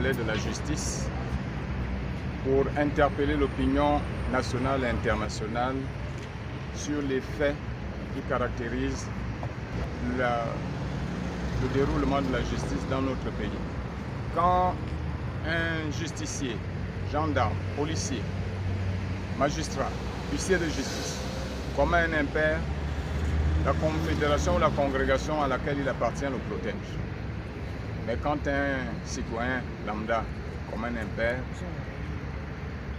palais de la justice pour interpeller l'opinion nationale et internationale sur les faits qui caractérisent le déroulement de la justice dans notre pays. Quand un justicier, gendarme, policier, magistrat, huissier de justice commet un impair, la confédération ou la congrégation à laquelle il appartient le protège. Mais quand un citoyen lambda commet un impair,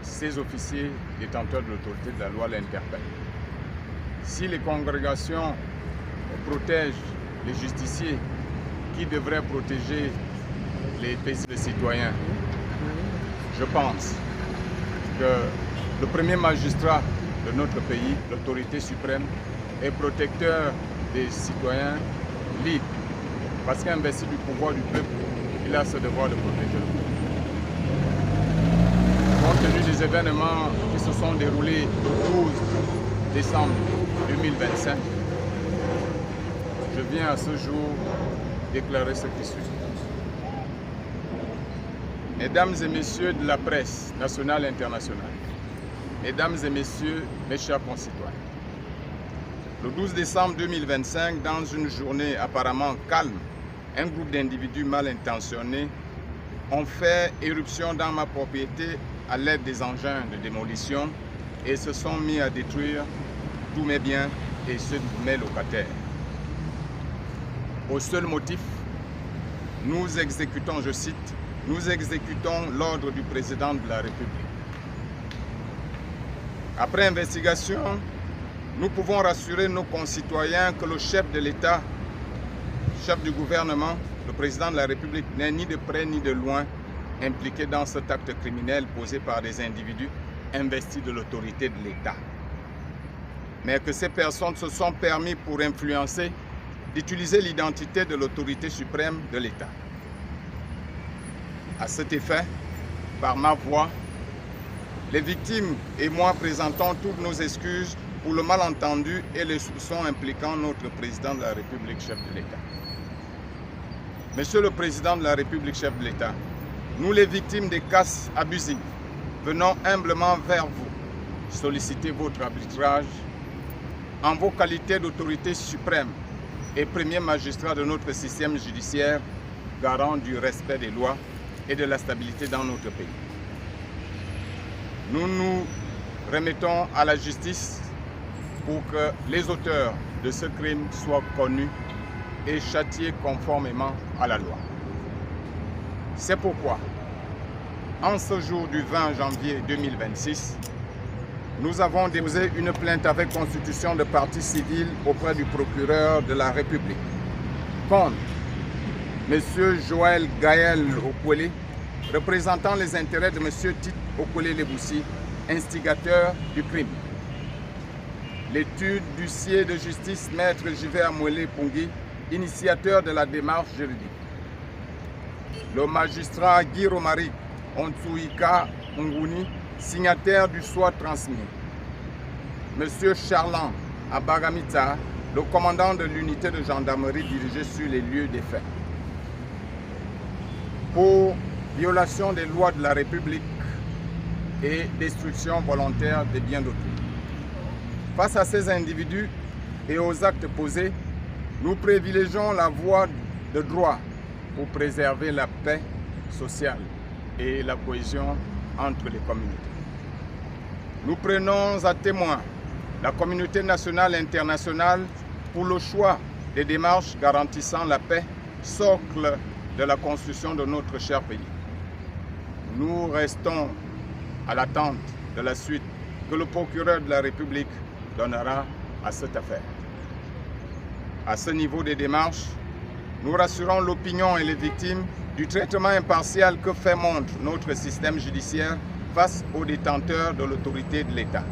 ses officiers détenteurs de l'autorité de la loi l'interpellent. Si les congrégations protègent les justiciers qui devraient protéger les paisibles citoyens, je pense que le premier magistrat de notre pays, l'autorité suprême, est protecteur des citoyens libres. Parce qu'investi du pouvoir du peuple, il a ce devoir de protéger le peuple. Compte tenu des événements qui se sont déroulés le 12 décembre 2025, je viens à ce jour déclarer ce qui suit. Mesdames et messieurs de la presse nationale et internationale, mesdames et messieurs, mes chers concitoyens, le 12 décembre 2025, dans une journée apparemment calme, un groupe d'individus mal intentionnés ont fait éruption dans ma propriété à l'aide des engins de démolition et se sont mis à détruire tous mes biens et ceux de mes locataires. Au seul motif, nous exécutons, je cite, nous exécutons l'ordre du président de la République. Après investigation, nous pouvons rassurer nos concitoyens que le chef de l'État, chef du gouvernement, le président de la République n'est ni de près ni de loin impliqué dans cet acte criminel posé par des individus investis de l'autorité de l'État. Mais que ces personnes se sont permis pour influencer d'utiliser l'identité de l'autorité suprême de l'État. À cet effet, par ma voix, les victimes et moi présentons toutes nos excuses pour le malentendu et les soupçons impliquant notre président de la République, chef de l'État. Monsieur le président de la République, chef de l'État, nous les victimes des casses abusives, venons humblement vers vous solliciter votre arbitrage en vos qualités d'autorité suprême et premier magistrat de notre système judiciaire, garant du respect des lois et de la stabilité dans notre pays. Nous nous remettons à la justice pour que les auteurs de ce crime soient connus et châtiés conformément à la loi. C'est pourquoi, en ce jour du 20 janvier 2026, nous avons déposé une plainte avec constitution de partie civile auprès du procureur de la République contre M. Joël Gaël Okwele, représentant les intérêts de M. Tite Okwele Leboussi, instigateur du crime. L'étude d'huissier de justice Maître Jivé Amouele Pongui, initiateur de la démarche juridique. Le magistrat Guy Romaric Ontsuika Nguni, signataire du soit transmis. Monsieur Charlan Abagamita, le commandant de l'unité de gendarmerie dirigée sur les lieux des faits. Pour violation des lois de la République et destruction volontaire des biens d'autrui. Face à ces individus et aux actes posés, nous privilégions la voie de droit pour préserver la paix sociale et la cohésion entre les communautés. Nous prenons à témoin la communauté nationale et internationale pour le choix des démarches garantissant la paix, socle de la construction de notre cher pays. Nous restons à l'attente de la suite que le procureur de la République donnera à cette affaire. À ce niveau des démarches, nous rassurons l'opinion et les victimes du traitement impartial que fait montre notre système judiciaire face aux détenteurs de l'autorité de l'État.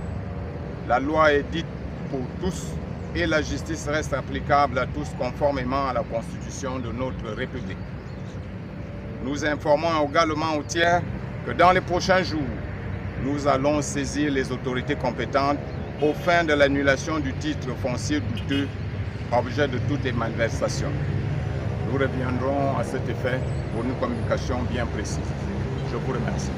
La loi est dite pour tous et la justice reste applicable à tous conformément à la Constitution de notre République. Nous informons également aux tiers que dans les prochains jours, nous allons saisir les autorités compétentes aux fins de l'annulation du titre foncier douteux, objet de toutes les malversations. Nous reviendrons à cet effet pour une communication bien précise. Je vous remercie.